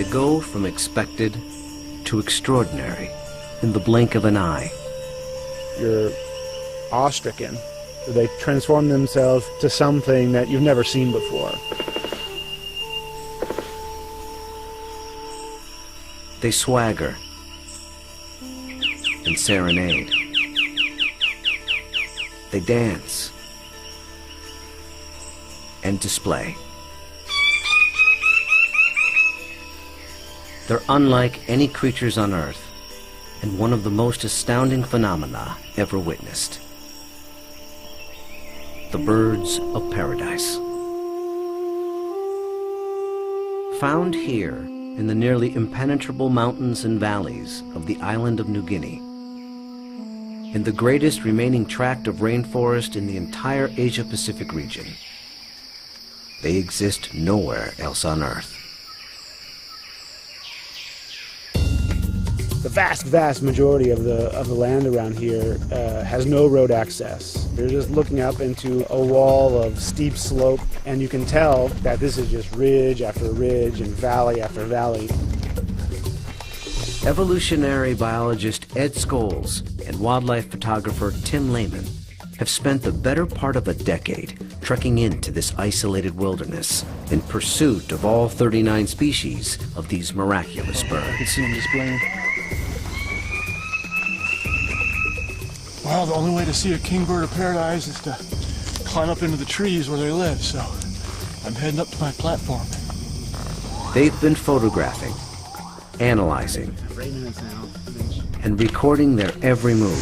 They go from expected to extraordinary in the blink of an eye. You're awestricken. They transform themselves to something that you've never seen before. They swagger and serenade. They dance and display. They're unlike any creatures on Earth, and one of the most astounding phenomena ever witnessed. The birds of paradise. Found here in the nearly impenetrable mountains and valleys of the island of New Guinea, in the greatest remaining tract of rainforest in the entire Asia-Pacific region. They exist nowhere else on Earth. The vast majority of the land around here has no road access. You're just looking up into a wall of steep slope, and you can tell that this is just ridge after ridge and valley after valley. Evolutionary biologist Ed Scholes and wildlife photographer Tim Lehman have spent the better part of a decade trekking into this isolated wilderness in pursuit of all 39 species of these miraculous birds. I can see them displaying. Well, the only way to see a kingbird of paradise is to climb up into the trees where they live, so I'm heading up to my platform. They've been photographing, analyzing, and recording their every move,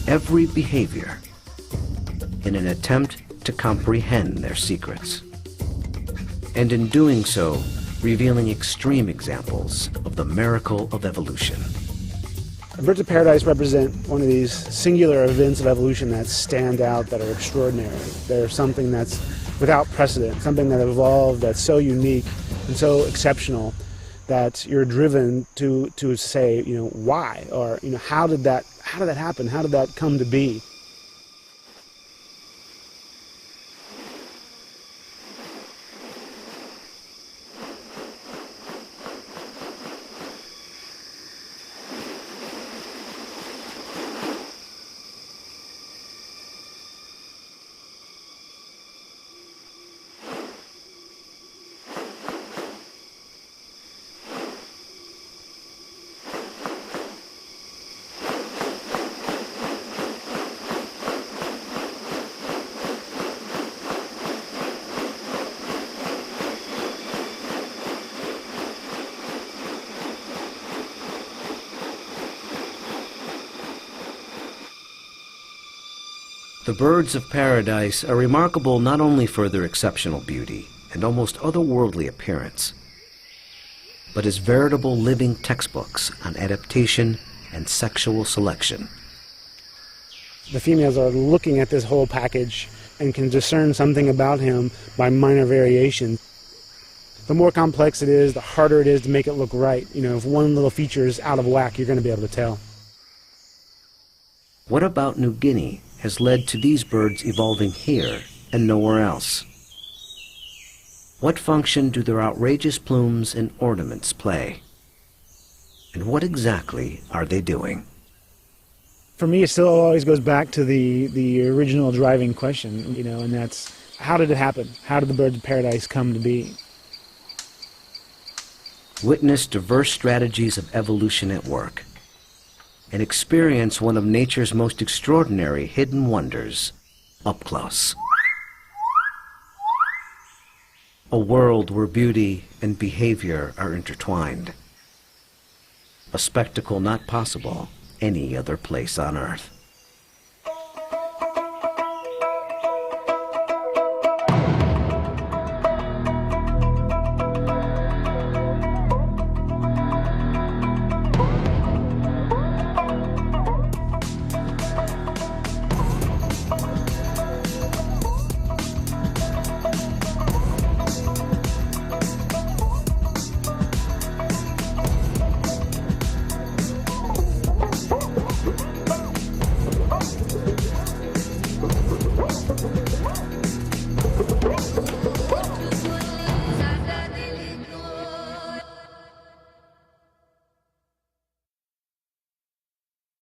every behavior, in an attempt to comprehend their secrets. And in doing so, revealing extreme examples of the miracle of evolution. Birds of paradise represent one of these singular events of evolution that stand out, that are extraordinary. They're something that's without precedent, something that evolved that's so unique and so exceptional that you're driven to say, why, or how did that happen? How did that come to be? The birds of paradise are remarkable not only for their exceptional beauty and almost otherworldly appearance, but as veritable living textbooks on adaptation and sexual selection. The females are looking at this whole package and can discern something about him by minor variation. The more complex it is, the harder it is to make it look right. If one little feature is out of whack, you're going to be able to tell. What about New Guinea has led to these birds evolving here and nowhere else? What function do their outrageous plumes and ornaments play? And what exactly are they doing? For me, it still always goes back to the original driving question, and that's, how did it happen? How did the birds of paradise come to be? Witness diverse strategies of evolution at work, and experience one of nature's most extraordinary hidden wonders up close. A world where beauty and behavior are intertwined. A spectacle not possible any other place on Earth.